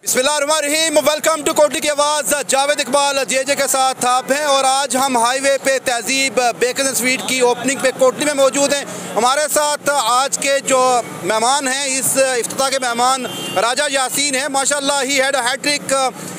बिस्मिल्लाहिर्रहमानिर्रहीम, welcome to Kotli की आवाज़। जावेद इकबाल जे के साथ आप हैं और आज हम हाईवे पे तहजीब बेकर्स एंड स्वीट की ओपनिंग पे कोटली में मौजूद हैं। हमारे साथ आज के जो मेहमान हैं, इस इफ्तिताह के मेहमान राजा यासीन हैं। माशाल्लाह he had a hat trick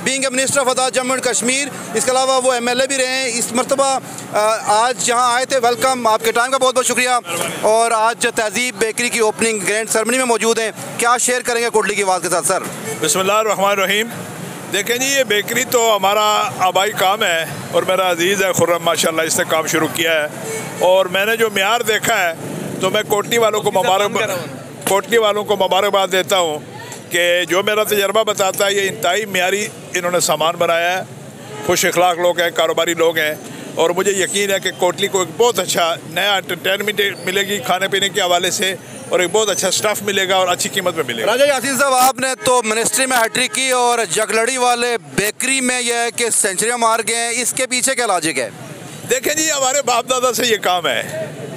being a minister of Azad Jammu and Kashmir. इसके अलावा वो MLA भी रहे हैं। इस मरतबा आज यहाँ आए थे। वेलकम, आपके टाइम का बहुत बहुत शुक्रिया। और आज तहजीब बेकरी की ओपनिंग ग्रैंड सेरेमनी में मौजूद हैं। क्या शेयर करेंगे कोटली की आवाज़ के साथ सर? बिस्मिल्लाहिर्रहमानिर्रहीम। देखें जी, ये बेकरी तो हमारा आबाई काम है और मेरा अजीज़ है खुर्रम, माशाल्लाह इसने काम शुरू किया है। और मैंने जो म्यार देखा है तो मैं कोटली वालों को मुबारकबाद देता हूँ कि जो मेरा तजर्बा बताता है ये इंतहाई म्यारी इन्होंने सामान बनाया है। खुश अखलाक लोग हैं, कारोबारी लोग हैं और मुझे यकीन है कि कोटली को एक बहुत अच्छा नया एंटरटेनमेंट मिलेगी खाने पीने के हवाले से और एक बहुत अच्छा स्टाफ मिलेगा और अच्छी कीमत में मिलेगा। राजा यासीन साहब, आपने तो मिनिस्ट्री में हैट्रिक की और जगलड़ी वाले बेकरी में यह है कि सेंचुरियाँ मार गए हैं, इसके पीछे क्या लॉजिक है? देखें जी, हमारे बाप दादा से ये काम है।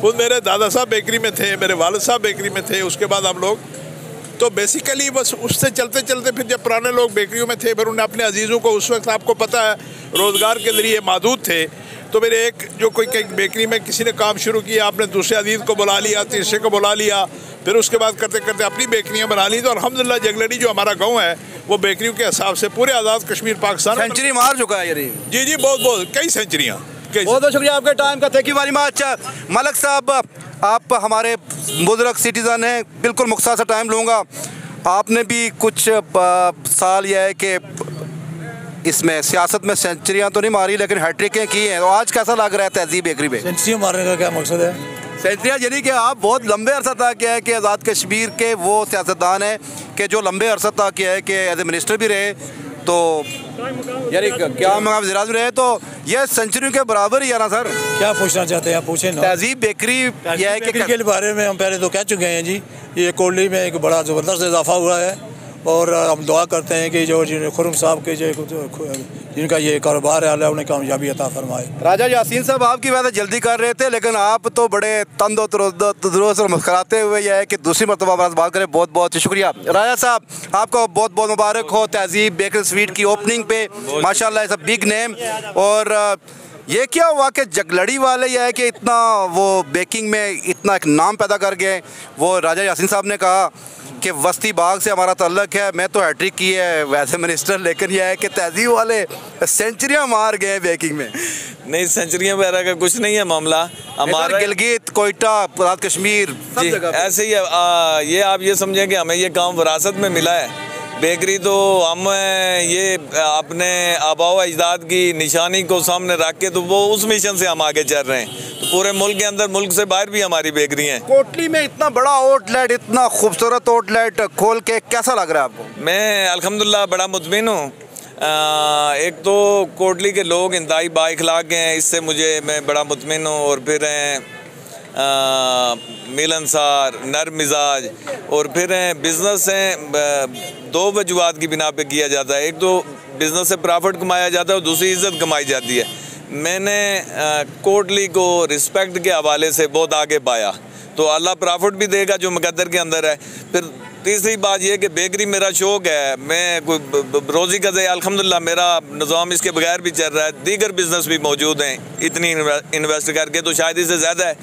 खुद मेरे दादा साहब बेकरी में थे, मेरे वालिद साहब बेकरी में थे, उसके बाद हम लोग तो बेसिकली बस उससे चलते चलते फिर जब पुराने लोग बेकरियों में थे, फिर उन्हें अपने अजीज़ों को उस वक्त आपको पता है रोज़गार के ज़रिए महदूद थे। तो मेरे एक जो कोई बेकरी में किसी ने काम शुरू किया, आपने दूसरे अजीज़ को बुला लिया, तीसरे को बुला लिया, फिर उसके बाद करते करते अपनी बेकरियाँ बना ली। तो अल्हम्दुलिल्लाह जगलड़ी जो हमारा गाँव है वो बेकरियों के हिसाब से पूरे आज़ाद कश्मीर पाकिस्तान सेंचुरी मार चुका है। जी जी, बहुत कई सेंचुरियाँ। बहुत बहुत शुक्रिया आपके टाइम का, thank you very much. Malak साहब, आप हमारे बुजुर्ग सिटीज़न हैं, बिल्कुल मुख्तार सा टाइम लूँगा। आपने भी कुछ साल यह है कि इसमें सियासत में सेंचुरियाँ तो नहीं मारी लेकिन हैट्रिकें की हैं, तो आज कैसा लग रहा है तहजीब बेकरी पे? सेंचुरियाँ मारने का क्या मकसद है? सेंचुरियाँ यानी कि आप बहुत लंबे अरसा तक क्या है कि आज़ाद कश्मीर के वो सियासतदान हैं कि जो लंबे अरसा तक क्या है कि एज ए मिनिस्टर भी रहे, तो यानी क्या मकाम वज़ीर-ए-आज़म रहे, तो यह सेंचुरी के बराबर ही है ना सर? क्या पूछना चाहते हैं आप, पूछें ना। तहजीब बेकरी यह है कि के बारे में हम पहले तो कह चुके हैं जी, ये कोटली में एक बड़ा ज़बरदस्त इजाफा हुआ है और हम दुआ करते हैं कि जो खुर्रम साहब के जिनका ये कारोबार है अल्लाह उन्हें कामयाबी अता फरमाए। राजा यासीन साहब, आपकी वजह जल्दी कर रहे थे लेकिन आप तो बड़े तंदुरुस्त और मुस्कुराते हुए यह है कि दूसरी मरतबा बात करें। बहुत बहुत शुक्रिया। राजा साहब, आपको बहुत बहुत मुबारक हो तहजीब बेकरी स्वीट की ओपनिंग पे। माशाल्लाह इट्स अ बिग नेम। और ये क्या हुआ कि जगलड़ी वाले यह है कि इतना वो बेकिंग में इतना एक नाम पैदा कर गए। वो राजा यासीन साहब ने कहा कि वस्ती बाग से हमारा ताल्लुक है, मैं तो हैट्रिक की है वैसे मिनिस्टर, लेकिन यह है कि तहजीब वाले सेंचुरियाँ मार गए बेकिंग में। नहीं, सेंचुरियाँ वगैरह का कुछ नहीं है मामला हमारा। गिलगित, कोयटा, आज़ाद कश्मीर जी ऐसे ही है। ये आप ये समझें कि हमें ये काम विरासत में मिला है। बेकरी तो हम ये अपने आबाओ अजदाद की निशानी को सामने रख के तो वो उस मिशन से हम आगे चल रहे हैं। तो पूरे मुल्क के अंदर, मुल्क से बाहर भी हमारी बेकरी हैं। कोटली में इतना बड़ा आउटलेट, इतना खूबसूरत आउटलेट खोल के कैसा लग रहा है आपको? मैं अल्हम्दुलिल्लाह बड़ा मुतमिन हूँ। एक तो कोटली के लोग इंतहाई बाइखलाक हैं, इससे मैं बड़ा मुतमिन हूँ। और फिर मिलनसार, नर मिजाज, और फिर बिज़नेस हैं दो वजूहात की बिना पे किया जाता है। एक तो बिज़नेस से प्रॉफिट कमाया जाता है और दूसरी इज़्ज़त कमाई जाती है। मैंने कोटली को रिस्पेक्ट के हवाले से बहुत आगे पाया, तो अल्लाह प्रॉफिट भी देगा जो मुकद्दर के अंदर है। फिर तीसरी बात यह कि बेकरी मेरा शौक़ है, मैं कोई रोज़ी का अल्हम्दुलिल्लाह मेरा निज़ाम इसके बगैर भी चल रहा है। दीगर बिज़नेस भी मौजूद हैं, इतनी इन्वेस्ट करके तो शायद इससे ज़्यादा है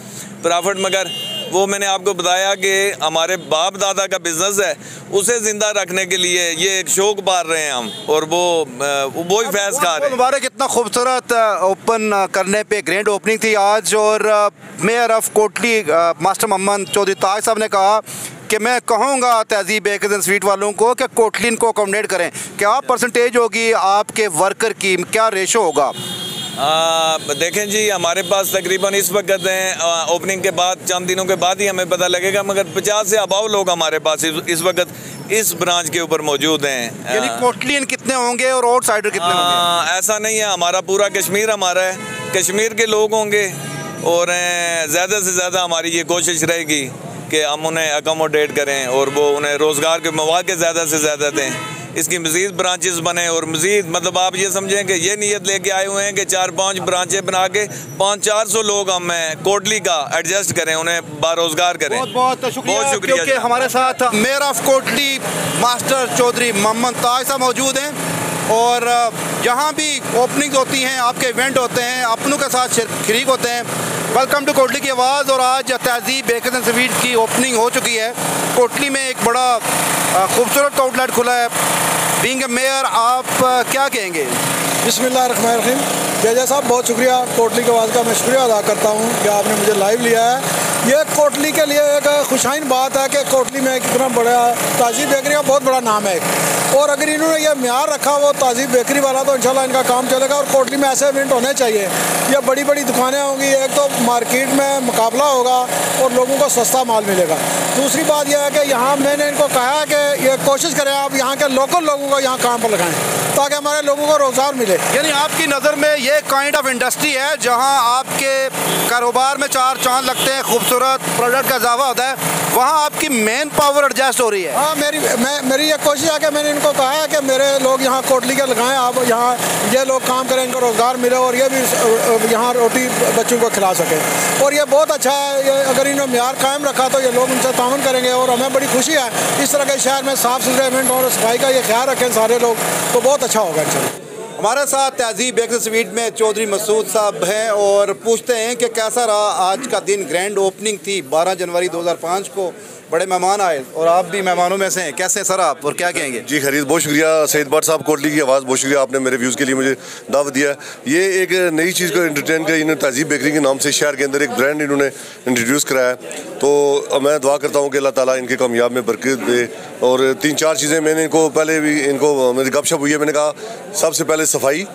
प्रॉफिट, मगर वो मैंने आपको बताया कि हमारे बाप दादा का बिज़नेस है, उसे ज़िंदा रखने के लिए ये एक शौक़ पाल रहे हैं हम, और वो ही फैज़ खा रहे हैं। मुबारक, इतना खूबसूरत ओपन करने पे ग्रैंड ओपनिंग थी आज। और mayor of Kotli master Mohammad Chaudhry Taj साहब ने कहा कि मैं कहूँगा तहजीब बेकर्स एंड स्वीट वालों को कि कोटली इनको अकोमोडेट करें। क्या परसेंटेज होगी आपके वर्कर की, क्या रेशो होगा? देखें जी, हमारे पास तकरीबन इस वक्त हैं, ओपनिंग के बाद चंद दिनों के बाद ही हमें पता लगेगा, मगर 50 से अबाव लोग हमारे पास इस वक्त इस ब्रांच के ऊपर मौजूद हैं। यानी कोटलियन कितने होंगे और आउटसाइडर कितने होंगे? ऐसा नहीं है, हमारा पूरा कश्मीर हमारा है, कश्मीर के लोग होंगे और ज़्यादा से ज़्यादा हमारी ये कोशिश रहेगी कि हम उन्हें अकोमोडेट करें और वो उन्हें रोज़गार के मौके ज़्यादा से ज़्यादा दें। इसकी मज़ीद ब्रांचेस बने और मज़ीद मतलब आप ये समझें कि ये नीयत लेके आए हुए हैं कि 4-5 ब्रांचें बना के 500-400 लोग हम कोटली का एडजस्ट करें, उन्हें बारोजगार करें। बहुत शुक्रिया क्योंकि हमारे साथ mayor of Kotli master Chaudhry Mohammad Taj साहब मौजूद हैं और जहाँ भी ओपनिंग होती हैं, आपके इवेंट होते हैं, अपनों के साथ शरीक होते हैं। वेलकम टू कोटली की आवाज़। और आज तहज़ीब बेकर्स एंड स्वीट की ओपनिंग हो चुकी है। कोटली में एक बड़ा खूबसूरत आउटलेट खुला है। बीइंग ए मेयर आप क्या कहेंगे? बिस्मिल्लाहिर्रहमानिर्रहीम। जैजा साहब बहुत शुक्रिया, कोटली की आवाज़ का मैं शुक्रिया अदा करता हूँ कि आपने मुझे लाइव लिया है। ये कोटली के लिए एक खुशाइन बात है कि कोटली में कितना बड़ा तहज़ीब बेकरी का बहुत बड़ा नाम है और अगर इन्होंने ये म्यार रखा वो तहज़ीब बेकरी वाला तो इंशाल्लाह इनका काम चलेगा। और कोटली में ऐसे इवेंट होने चाहिए। ये बड़ी बड़ी दुकानें होंगी, एक तो मार्केट में मुकाबला होगा और लोगों को सस्ता माल मिलेगा। दूसरी बात यह है कि यहाँ मैंने इनको कहा है कि ये कोशिश करें आप यहाँ के लोकल लोगों को यहाँ काम पर लगाएं ताकि हमारे लोगों को रोज़गार मिले। यानी आपकी नज़र में ये काइंड ऑफ इंडस्ट्री है जहाँ आपके कारोबार में 4 चांद लगते हैं, खूबसूरत प्रोडक्ट का इजाफा होता है, वहाँ आपकी मेन पावर एडजस्ट हो रही है। हाँ, मेरी ये कोशिश है कि मैंने इनको कहा है कि मेरे लोग यहाँ कोटली के लगाएं, आप यहाँ ये लोग काम करें, इनको रोज़गार मिले और ये भी यहाँ रोटी बच्चों को खिला सकें। और ये बहुत अच्छा है, ये अगर इन्होंने म्यार कायम रखा तो ये लोग उनसे ताउन करेंगे और हमें बड़ी खुशी है इस तरह के शहर में साफ़ सुथरे इवेंट और सफाई का ये ख्याल रखें सारे लोग तो बहुत अच्छा होगा इंशाल्लाह। हमारे साथ तहज़ीब बेकर्स स्वीट में चौधरी मसूद साहब हैं और पूछते हैं कि कैसा रहा आज का दिन। ग्रैंड ओपनिंग थी 12 जनवरी 2005 को, बड़े मेहमान आए और आप भी मेहमानों में से हैं। कैसे सर आप और क्या कहेंगे? जी खरीद, बहुत शुक्रिया सईद भट्ट साहब कोटली की आवाज़, बहुत शुक्रिया आपने मेरे व्यूज़ के लिए मुझे दावत दिया है। ये एक नई चीज़ को एंटरटेन कर इन्होंने तहज़ीब बेकरी के नाम से शहर के अंदर एक ब्रांड इन्होंने इंट्रोड्यूस कराया है। तो मैं दुआ करता हूँ कि अल्लाह ताला इनके कामयाब में बरकत दे। और 3-4 चीज़ें मैंने इनको पहले भी इनको मेरी गपशप हुई है, मैंने कहा सबसे पहले सफाई,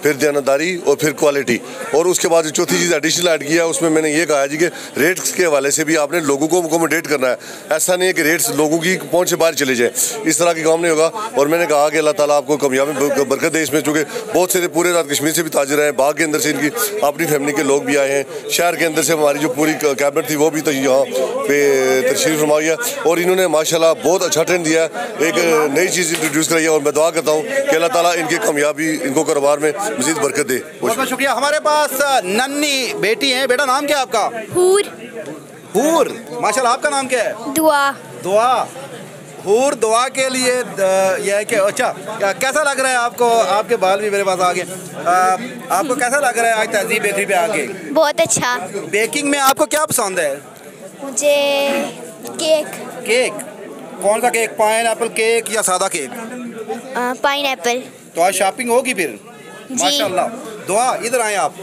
फिर दयानतदारी और फिर क्वालिटी, और उसके बाद जो चौथी चीज़ एडिशनल ऐड किया उसमें मैंने ये कहा जी कि रेट्स के हवाले से भी आपने लोगों को अकोमोडेट करना है। ऐसा नहीं है कि रेट्स लोगों की पहुंच से बाहर चले जाए, इस तरह की काम नहीं होगा। और मैंने कहा कि अल्लाह ताला आपको कामयाबी बरकत दे इसमें, चूँकि बहुत सारे पूरे रात कश्मीर से भी ताजिर हैं, बाग के अंदर से इनकी अपनी फैमिली के लोग भी आए हैं, शहर के अंदर से हमारी जो पूरी कैबिनेट थी वो भी यहाँ पे तशरीफ़ फरमा है और इन्होंने माशाल्लाह बहुत अच्छा ट्रेंड दिया है, एक नई चीज़ इंट्रोड्यूस कराई है। और मैं दुआ करता हूँ कि अल्लाह ताला इनकी कामयाबी इनको कारोबार में मज़ीद बरकत दे। बहुत बहुत शुक्रिया। हमारे पास नन्नी बेटी है। बेटा नाम क्या है आपका? हूर। माशाल्लाह, आपका नाम क्या है? दुआ। हूर, दुआ के लिए यह है कि अच्छा कैसा लग रहा है आपको? आपके बाल भी मेरे पास आ गए। आपको कैसा लग रहा है आज तहज़ीब बेकरी पे आके? बहुत अच्छा। बेकिंग में आपको क्या पसंद है? मुझे केक। कौन सा केक? पाइनएप्पल केक या सादा केक? पाइनएप्पल। तो आज शॉपिंग होगी फिर? माशाल्लाह। दुआ, इधर आए आप।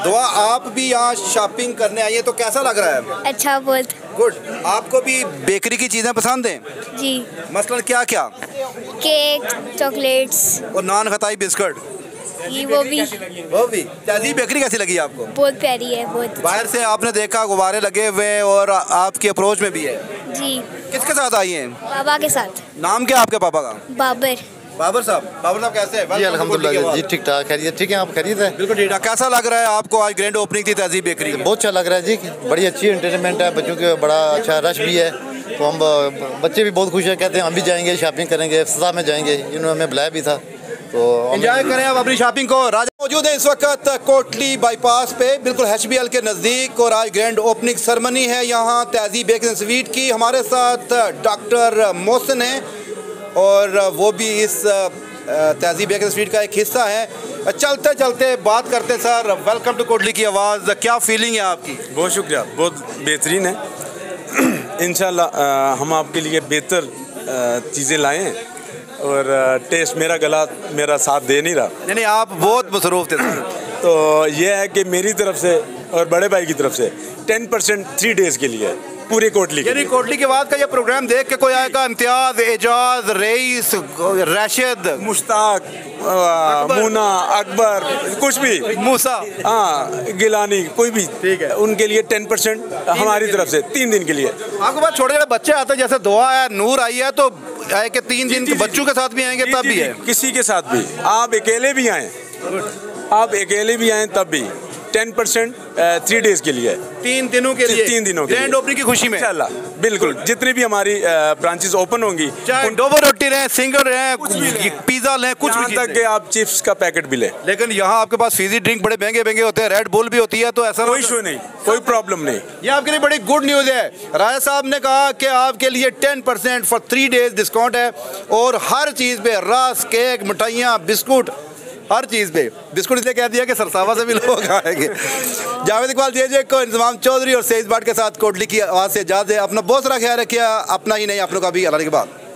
दुआ, आप भी यहाँ शॉपिंग करने आई है, तो कैसा लग रहा है? अच्छा, बहुत गुड। आपको भी बेकरी की चीज़ें पसंद हैं? जी। मसलन क्या क्या? केक, चॉकलेट्स और नान खताई बिस्कुट। वो भी। तहज़ीब बेकरी कैसी लगी आपको? बहुत प्यारी है, बहुत। बाहर से आपने देखा गुब्बारे लगे हुए और आपकी अप्रोच में भी है। जी। किसके साथ आई हैं? पापा के साथ। नाम क्या आपके पापा का? बाबर साहब कैसे हैं? जी अल्हम्दुलिल्लाह जी, ठीक ठाक। खैरियत? ठीक है, आप खैरियत है? बिल्कुल ठीक ठाक। कैसा लग रहा है आपको? आज ग्रैंड ओपनिंग थी तहज़ीब बेकरी की। बहुत अच्छा लग रहा है जी, बड़ी अच्छी एंटरटेनमेंट है, बच्चों के बड़ा अच्छा रश भी है, तो हम बच्चे भी बहुत खुश हैं, कहते हैं हम भी जाएंगे शॉपिंग करेंगे, इफ्तिताह में जाएंगे, इन्होंने हमें बुलाया भी था, तो एंजॉय करें आप अपनी शॉपिंग को। राजा मौजूद है इस वक्त कोटली बाईपास पे, बिल्कुल HBL के नज़दीक, और आज ग्रैंड ओपनिंग सेरेमनी है यहाँ तहज़ीब बेकरी एंड स्वीट की। हमारे साथ डॉक्टर मोहसिन हैं और वो भी इस तहज़ीब बेकरी स्वीट का एक हिस्सा है। चलते चलते बात करते सर, वेलकम टू कोटली की आवाज़। क्या फीलिंग है आपकी? बहुत शुक्रिया, बहुत बेहतरीन है। इंशाल्लाह हम आपके लिए बेहतर चीज़ें लाएँ और टेस्ट, मेरा गला मेरा साथ दे नहीं रहा। नहीं, आप बहुत मसरूफ़ थे सर। तो ये है कि मेरी तरफ से और बड़े भाई की तरफ से 10% 3 डेज़ के लिए पूरी कोटली के लिए। कोटली के बाद का ये प्रोग्राम देख के कोई आएगा? इम्तियाज़, एजाज, रईस, राशिद, मुश्ताक, मुना, अकबर, कुछ भी, मूसा, हाँ, गिलानी, कोई भी, ठीक है, उनके लिए 10% हमारी तरफ से 3 दिन के लिए। आपके पास छोटे छोटे बच्चे आते हैं, जैसे दुआ है, नूर आई है, तो आए कि 3 दिन बच्चों के साथ भी आएंगे तब भी है? किसी के साथ भी, आप अकेले भी आएँ, तब भी 10% 3 डेज के लिए है। 3 दिनों के लिए, 3 दिनों के ग्रैंड ओपनिंग की खुशी में इंशाल्लाह बिल्कुल। जितनी भी हमारी ब्रांचेस ओपन होंगी, चाहे डोबो रोटी रहे, सिंगल रहे, पिज्जा लें, कुछ भी तक के आप चिप्स का पैकेट भी लें। लेकिन यहाँ आपके पास फीजी ड्रिंक बड़े महंगे महंगे होते हैं, रेड बुल भी होती है, तो ऐसा कोई इशू नहीं, कोई प्रॉब्लम नहीं। ये आपके लिए बड़ी गुड न्यूज़ है। राय साहब ने कहा कि आपके लिए 10% फॉर 3 डेज डिस्काउंट है, और हर चीज़ पे रस, केक, मिठाइयाँ, बिस्कुट, हर चीज़ पे बिस्कुट इसलिए कह दिया कि सरसावा से भी लोग आएंगे। जावेद इकबाल जे को इंतजाम चौधरी और सेज बाट के साथ कोटली की आवाज़ से इजाज़त है। अपना बहुत सारा ख्याल रखिए, अपना ही नहीं आप लोग का भी। अल्लाह के बाद।